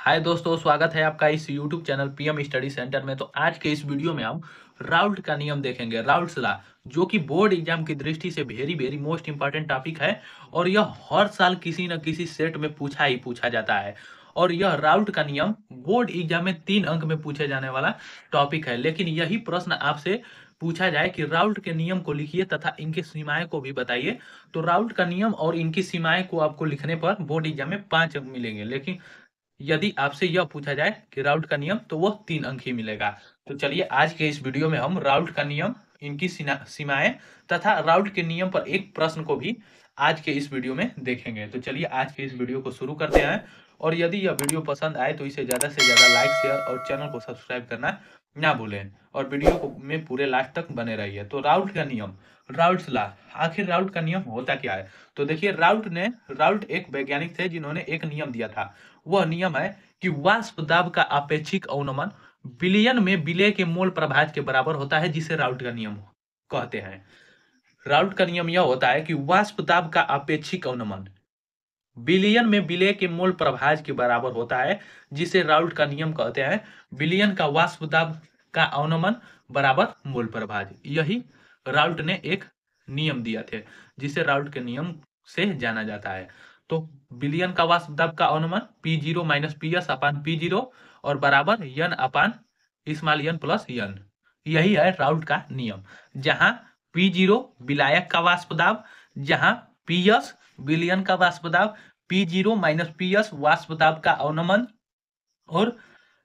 हाय दोस्तों, स्वागत है आपका इस YouTube channel PM study centre में। तो आज के इस वीडियो में हम राउल्ट का नियम देखेंगे, राउल्ट्स लॉ, जो कि बोर्ड एग्जाम की दृष्टि से very very most important topic है। और यह हर साल किसी न किसी सेट में पूछा ही पूछा जाता है। और यह राउल्ट का नियम बोर्ड एग्जाम में 3 अंक में पूछे जाने वाला टॉपिक है। लेकिन यही प्रश्न आपसे पूछा जाए कि राउल्ट के नियम को लिखिए तथा इनकी सीमाएं को भी बताइए, तो राउल्ट का नियम और इनकी सीमाएं को आपको लिखने पर बोर्ड एग्जाम में 5 अंक मिलेंगे। लेकिन यदि आपसे यह पूछा जाए कि राउल्ट का नियम, तो वह 3 अंक ही मिलेगा। तो चलिए आज के इस वीडियो में हम राउल्ट का नियम, इनकी सीमाएं तथा राउल्ट के नियम पर एक प्रश्न को भी आज के इस वीडियो में देखेंगे। तो चलिए आज के इस वीडियो को शुरू करते हैं। और यदि यह वीडियो पसंद आए तो इसे ज्यादा से ज्यादा लाइक, शेयर और चैनल को सब्सक्राइब करना ना भूलें। और वीडियो को में पूरे लास्ट तक बने रहिए। तो राउल्ट का नियम, राउल्ट्स लॉ, आखिर राउल्ट का नियम होता क्या है? तो देखिए, राउल्ट एक वैज्ञानिक थे जिन्होंने एक नियम दिया था। वह नियम है कि वाष्प दाब का अपेक्षिक अवनमन विलयन में विलेय के मोल प्रभाज के बराबर होता है, जिसे राउल्ट का नियम कहते हैं। राउल्ट का नियम यह होता है कि वाष्प दाब का अपेक्षिक अवनमन विलयन में विलेय के मोल प्रभाज के बराबर होता है, जिसे राउल्ट का नियम कहते हैं। विलयन का वाष्प दाब का अवनमन बराबर मोल प्रभाज, यही राउल्ट ने एक नियम दिया थे, जिसे राउल्ट के नियम से जाना जाता है। तो विलयन का वाष्प दाब का अवनमन P0 माइनस PS अपान P0 और बराबर यन अपान स्मॉल यन प्लस यन, यही है राउल्ट का नियम। जहां P0 विलायक का वाष्प दाब, जहां PS विलयन का वाष्प दाब, P0 माइनस PS वाष्प दाब का अवनमन और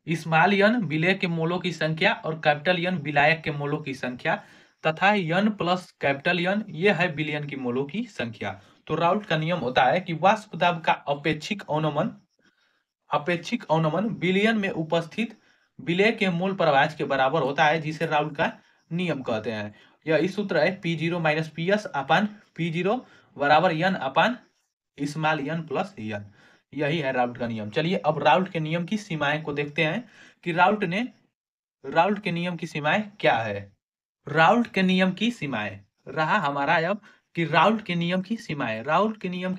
स्मॉल यन विलेय के मोलों की संख्या और कैपिटल यन विलायक के मोलों की संख्या तथा यन प्लस कैपिटल यन, ये है विलयन की मोलों की संख्या। तो राउल्ट का नियम होता है कि वाष्प दाब का अपेक्षिक अवनमन विलयन में उपस्थित विलेय के मोल प्रभाज के बराबर होता है, जिसे राउल्ट का नियम कहते हैं। यह इस सूत्र है P0 माइनस PS अपान P0 बराबर यन अपान स्मॉल यन प्लस यन, यही है राउल्ट का नियम। चलिए अब राउल्ट के नियम की सीमाएं को देखते हैं कि राउल्ट के नियम की सीमाएं क्या है। राउल्ट के नियम की सीमाएं रहा हमारा अब कि राउल्ट के नियम की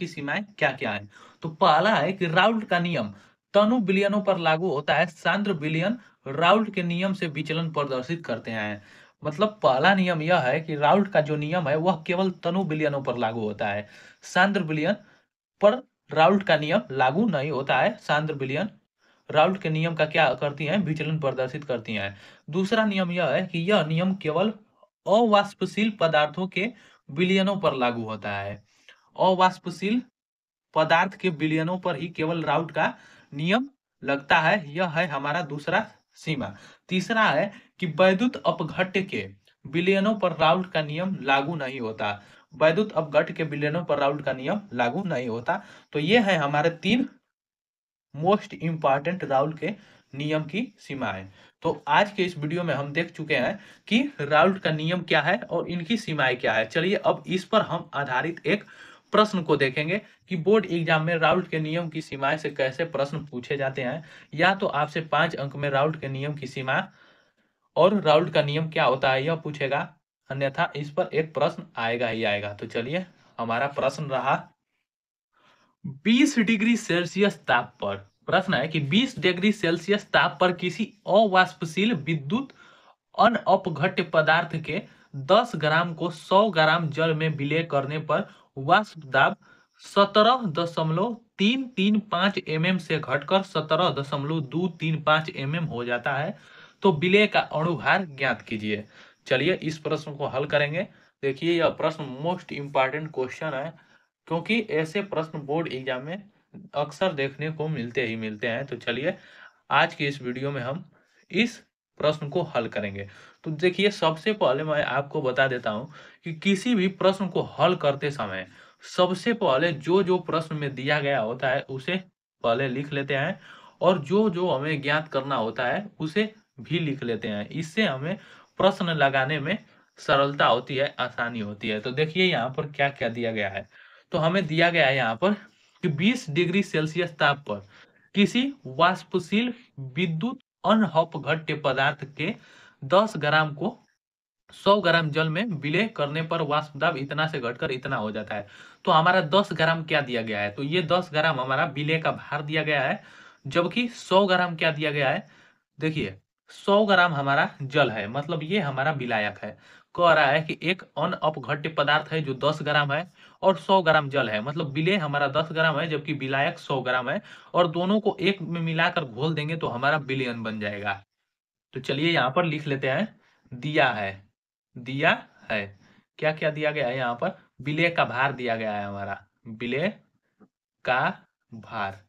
सीमाएं क्या क्या है। तो पहला है कि राउल्ट का नियम तनु विलयनों पर लागू होता है। सांद्र विलयन राउल्ट के नियम से विचलन प्रदर्शित करते हैं। मतलब पहला नियम यह है कि राउल्ट का जो नियम है वह केवल तनु विलयनों पर लागू होता है। सांद्र विलयन पर राउल्ट का नियम लागू नहीं होता है। सांद्र विलयन राउल्ट के नियम का क्या करती हैं? विचलन प्रदर्शित करती हैं। दूसरा नियम यह है कि यह नियम केवल अवाष्पशील पदार्थों के विलयनों पर लागू होता है। अवाष्पशील पदार्थ के विलयनों पर ही केवल राउल्ट का नियम लगता है। यह है हमारा दूसरा सीमा। तीसरा है कि वैद्युत अपघट्य के विलयनों पर राउल्ट का नियम लागू नहीं होता। वैद्युत अपघट्य के विलयनों पर राउल्ट का नियम लागू नहीं होता। तो ये है हमारे 3 मोस्ट इंपॉर्टेंट राउल्ट के नियम की सीमाएं। तो आज के इस वीडियो में हम देख चुके हैं कि राउल्ट का नियम क्या है और इनकी सीमाएं क्या है। चलिए अब इस पर हम आधारित एक प्रश्न को देखेंगे कि बोर्ड एग्जाम में राउल्ट के नियम की सीमाएं से कैसे प्रश्न पूछे जाते हैं। या तो आपसे 5 अंक में राउल्ट के नियम की सीमा और राउल्ट का नियम क्या होता है यह पूछेगा, अन्यथा इस पर एक प्रश्न आएगा ही आएगा। तो चलिए, हमारा प्रश्न रहा 20 डिग्री सेल्सियस ताप पर। प्रश्न है कि 20 डिग्री सेल्सियस ताप पर किसी अवाष्पशील विद्युत अनअपघट्य पदार्थ के 10 ग्राम को 100 ग्राम जल में विलय करने पर वाष्प दाब 17.335 mm से घटकर 17.235 mm हो जाता है। तो विलय का अणुभार ज्ञात कीजिए। चलिए इस प्रश्न को हल करेंगे। देखिए, यह प्रश्न मोस्ट इंपॉर्टेंट क्वेश्चन है, क्योंकि ऐसे प्रश्न बोर्ड एग्जाम में अक्सर देखने को मिलते ही मिलते हैं। तो चलिए आज के इस वीडियो में हम इस प्रश्न को हल करेंगे। तो देखिए, सबसे पहले मैं आपको बता देता हूं कि किसी भी प्रश्न को हल करते समय सबसे पहले जो जो प्रश्न में दिया गया होता है उसे पहले लिख लेते हैं, और जो जो हमें ज्ञात करना होता है उसे भी लिख लेते हैं। इससे हमें प्रश्न लगाने में सरलता होती है, आसानी होती है। तो देखिए यहाँ पर क्या क्या दिया गया है। तो हमें दिया गया है यहाँ पर कि 20 डिग्री सेल्सियस ताप पर किसी वाष्पशील विद्युत अनअपघट्य पदार्थ के 10 ग्राम को 100 ग्राम जल में विलय करने पर वाष्प दाब इतना से घटकर इतना हो जाता है। तो हमारा 10 ग्राम क्या दिया गया है? तो ये 10 ग्राम हमारा विलय का भार दिया गया है। जबकि 100 ग्राम क्या दिया गया है, देखिए 100 ग्राम हमारा जल है, मतलब ये हमारा विलायक है। कह रहा है कि एक अनअपघट्य पदार्थ है जो 10 ग्राम है और 100 ग्राम जल है, मतलब विलेय हमारा 10 ग्राम है जबकि विलायक 100 ग्राम है, और दोनों को एक में मिलाकर घोल देंगे तो हमारा विलयन बन जाएगा। तो चलिए यहाँ पर लिख लेते हैं, दिया है, दिया है। क्या क्या दिया गया है यहाँ पर, विलेय का भार दिया गया है हमारा, विलेय का भार।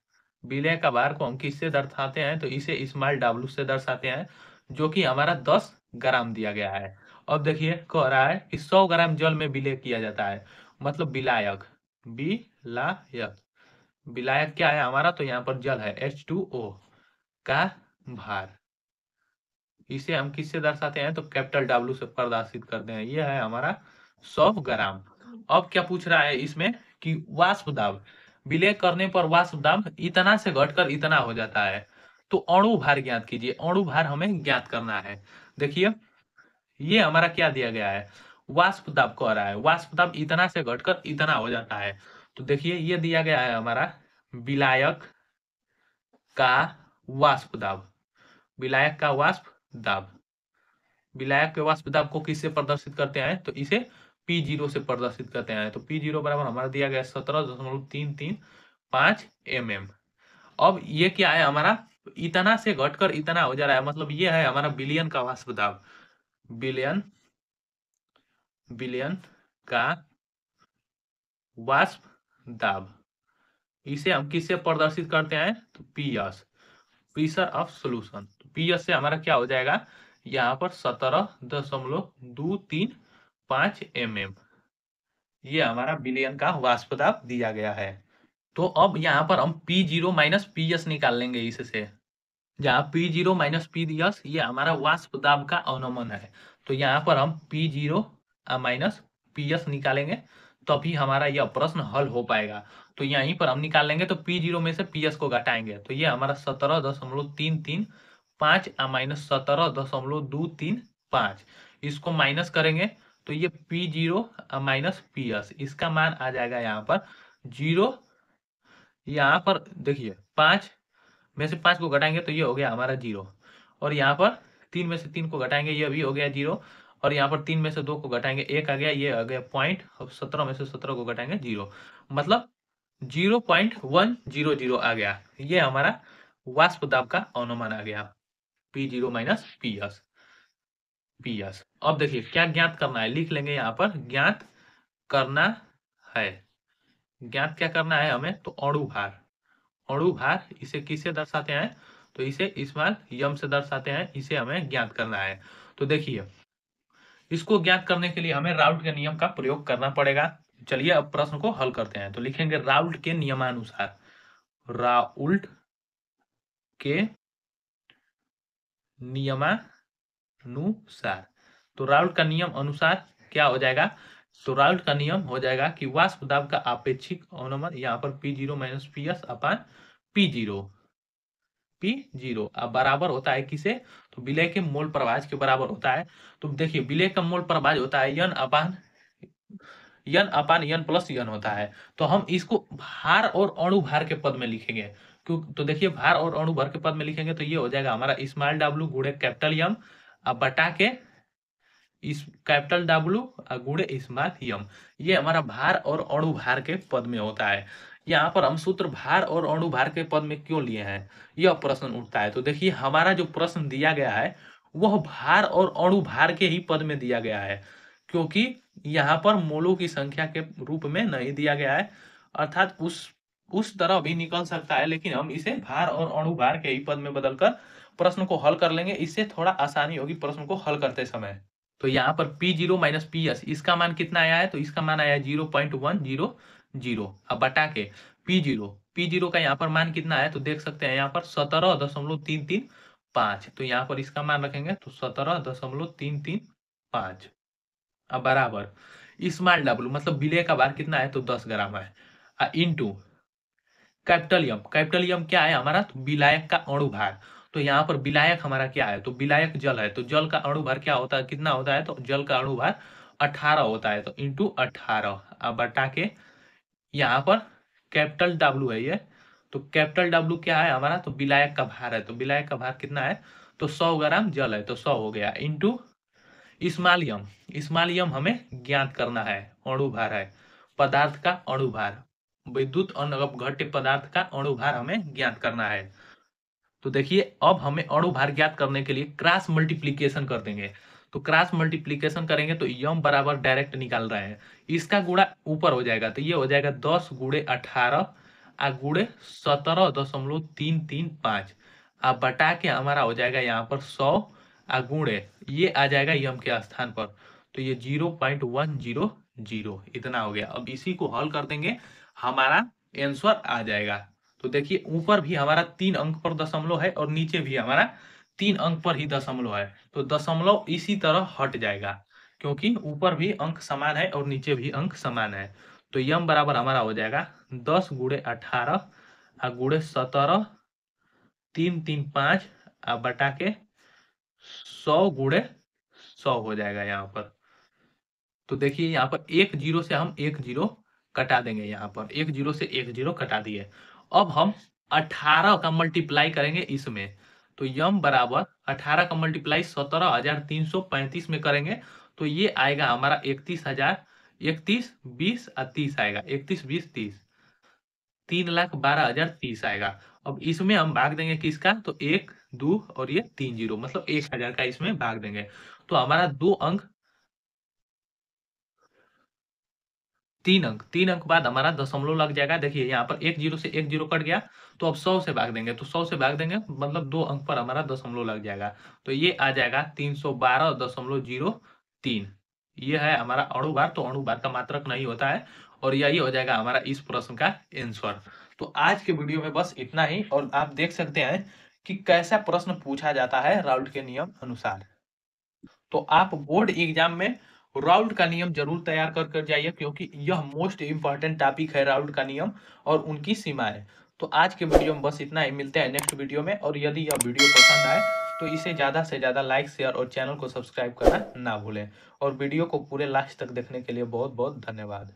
विलेय का भार को हम किससे दर्शाते हैं, तो इसे स्मॉल डब्ल्यू से दर्शाते हैं, जो कि हमारा 10 ग्राम दिया गया है। अब देखिए कह रहा है कि 100 ग्राम जल में विलेय किया जाता है, मतलब विलायक, विलायक, विलायक क्या है हमारा, तो यहाँ पर जल है H2O का भार, इसे हम किससे दर्शाते हैं, तो कैपिटल डब्ल्यू से प्रदर्शित करते हैं। यह है हमारा 100 ग्राम। अब क्या पूछ रहा है इसमें कि वाष्प दाब, विलय करने पर वाष्प दाब इतना से घटकर इतना हो जाता है, तो अणु भार ज्ञात कीजिए। अणु भार हमें ज्ञात करना है। देखिए ये हमारा क्या दिया गया है, वाष्प दाब कह रहा है, वाष्प दाब इतना से घटकर इतना हो जाता है। तो देखिए ये दिया गया है हमारा विलायक का वाष्प दाब, विलायक का वाष्प दाब। विलायक के वाष्प दाब को किससे प्रदर्शित करते हैं, तो इसे P0 से प्रदर्शित करते हैं। तो P0 बराबर हमारा दिया गया 17.335 mm। अब ये क्या है हमारा, इतना से घटकर इतना हो जा रहा है, मतलब ये है हमारा विलियन का वाष्प दाब, विलियन, विलियन का वाष्प दाब। इसे हम किससे प्रदर्शित करते हैं, तो PS, pressure of solution. PS से हमारा क्या हो जाएगा, यहाँ पर 17.235 mm, ये हमारा विलियन का वाष्प दाब दिया गया है। तो अब यहाँ पर हम P0 माइनस PS निकाल लेंगे इससे, जहाँ P0 माइनस PS ये हमारा वाष्प दाब का अनुमान है। तो यहाँ पर हम P0 माइनस PS निकालेंगे, तभी हमारा यह प्रश्न हल हो पाएगा। तो यहीं पर हम निकाल लेंगे, तो P0 में से PS को घटाएंगे, तो ये हमारा 17.335 माइनस 17.235, इसको माइनस करेंगे तो ये P0 माइनस PS, इसका मान आ जाएगा यहाँ पर 0। यहाँ पर देखिए 5 में से 5 को घटाएंगे तो ये हो गया हमारा 0, और यहाँ पर 3 में से 3 को घटाएंगे ये भी हो गया 0, और यहाँ पर 3 में से 2 को घटाएंगे 1 आ गया, ये आ गया पॉइंट, अब 17 में से 17 को घटाएंगे 0, मतलब 0.100 आ गया। ये हमारा वाष्प दाब का अनुमान आ गया, P0 माइनस PS। अब देखिए क्या ज्ञात करना है, लिख लेंगे यहाँ पर, ज्ञात करना है, ज्ञात क्या करना है हमें, तो अणु भार। अणु भार इसे किससे दर्शाते हैं, तो इसे स्मॉल यम से दर्शाते हैं, इसे हमें ज्ञात करना है। तो देखिए इसको ज्ञात करने के लिए हमें राउल्ट के नियम का प्रयोग करना पड़ेगा। चलिए अब प्रश्न को हल करते हैं। तो लिखेंगे राउल्ट के नियमानुसार, राउल्ट के नियमानुसार, तो राउल्ट का नियम अनुसार क्या हो जाएगा, तो राउल्ट का नियम हो जाएगा कि वाष्प दाब का आपेक्षिक अनुमान, यहाँ पर P0 माइनस PS अपान P0, P0 अब बराबर होता है किसे, तो विलय के मोल प्रभाज के बराबर होता है। तो देखिए विलय का मोल प्रभाज होता है n अपान n प्लस n होता है। तो हम इसको भार और अणु भार के पद में लिखेंगे, क्यों, तो देखिए भार और अणु भार के पद में लिखेंगे तो ये हो जाएगा हमारा स्मॉल W गुणे कैपिटल M, अब बटा के इस कैपिटल W गुणे स्मॉल m, ये हमारा भार और अणु भार के पद में होता है। यहाँ पर हम सूत्र भार और अणु भार के पद में क्यों लिए हैं, यह प्रश्न उठता है। तो देखिए हमारा जो प्रश्न दिया गया है वह भार और अणु भार के ही पद में दिया गया है, क्योंकि यहाँ पर मोलों की संख्या के रूप में नहीं दिया गया है, अर्थात उस तरह भी निकल सकता है, लेकिन हम इसे भार और अणु भार के ही पद में बदलकर प्रश्न को हल कर लेंगे, इससे थोड़ा आसानी होगी प्रश्न को हल करते समय। तो यहाँ पर P0 माइनस PS इसका मान कितना आया है, तो इसका मान आया 0.100, अब बटा के P0 का यहाँ पर मान कितना है, तो देख सकते हैं यहाँ पर 17.335, तो यहाँ पर इसका मान रखेंगे तो 17.335, अब बराबर स्मॉल W मतलब विलय का भार कितना है, तो 10 ग्राम है, इंटू कैपिटल यम क्या है हमारा, तो विलायक का अणु भार। तो यहाँ पर विलायक हमारा क्या है, तो विलायक जल है, तो जल का अणु भार क्या होता है, कितना होता है, तो जल का अणु भार 18 होता है, तो इंटू 18 अब बटा के यहाँ पर कैपिटल W है ये, तो कैपिटल डब्ल्यू क्या है हमारा, तो विलायक का भार है, तो विलायक का भार कितना है, तो 100 ग्राम जल है, तो 100 हो गया, इंटू इस्मालियम, इस्मालियम हमें ज्ञात करना है, अणु भार है, पदार्थ का अणु भार, विद्युत अनअपघट्य पदार्थ का अणु भार हमें ज्ञात करना है। तो देखिए अब हमें अणु भार ज्ञात करने के लिए क्रॉस मल्टीप्लीकेशन कर देंगे, तो क्रॉस मल्टीप्लीकेशन करेंगे तो यम बराबर डायरेक्ट निकाल रहे हैं, इसका गुणा ऊपर हो जाएगा, तो ये हो जाएगा 10 गुणे 18 आ गुणे 17.335 आ बटा के हमारा हो जाएगा यहाँ पर 100 आ गुणे ये आ जाएगा यम के स्थान पर, तो ये 0.100 इतना हो गया। अब इसी को हल कर देंगे, हमारा आंसर आ जाएगा। तो देखिए ऊपर भी हमारा 3 अंक पर दशमलव है और नीचे भी हमारा 3 अंक पर ही दशमलव है, तो दशमलव इसी तरह हट जाएगा क्योंकि ऊपर भी अंक समान है और नीचे भी अंक समान है। तो यम बराबर हमारा हो जाएगा 10 गुणे 18 आ गुणे 17.335 आ बटा के 100 गुणे 100 हो जाएगा यहाँ पर। तो देखिए यहाँ पर एक जीरो से हम एक जीरो कटा देंगे, यहाँ पर एक जीरो से एक जीरो कटा दिए। अब हम 18 का मल्टीप्लाई करेंगे इसमें, तो यम बराबर 18 का मल्टीप्लाई 17,335 में करेंगे तो ये आएगा हमारा 31,000, 31 20 और 30 आएगा, 31 20 30, 3,12,030 आएगा। अब इसमें हम भाग देंगे किसका, तो 1 2 और ये 3 जीरो, मतलब 1,000 का इसमें भाग देंगे, तो हमारा 2 अंक 3 अंक बाद हमारा दशमलव लग जाएगा। देखिए यहाँ पर एक जीरो से एक जीरो कट गया, तो अब 100 से भाग देंगे, तो 100 से भाग देंगे मतलब 2 अंक पर हमारा दशमलव लग जाएगा, तो ये आ जाएगा 312.03। ये है हमारा अणु भार, तो अणु भार का मात्रक नहीं होता है और यही हो जाएगा हमारा इस प्रश्न का आंसर। तो आज के वीडियो में बस इतना ही, और आप देख सकते हैं कि कैसा प्रश्न पूछा जाता है राउल्ट के नियम अनुसार। तो आप बोर्ड एग्जाम में राउल्ट का नियम जरूर तैयार कर जाइए, क्योंकि यह मोस्ट इंपॉर्टेंट टॉपिक है राउल्ट का नियम और उनकी सीमाएं। तो आज के वीडियो में बस इतना ही, मिलते हैं नेक्स्ट वीडियो में। और यदि यह वीडियो पसंद आए तो इसे ज़्यादा से ज़्यादा लाइक शेयर और चैनल को सब्सक्राइब करना ना भूलें। और वीडियो को पूरे लास्ट तक देखने के लिए बहुत बहुत धन्यवाद।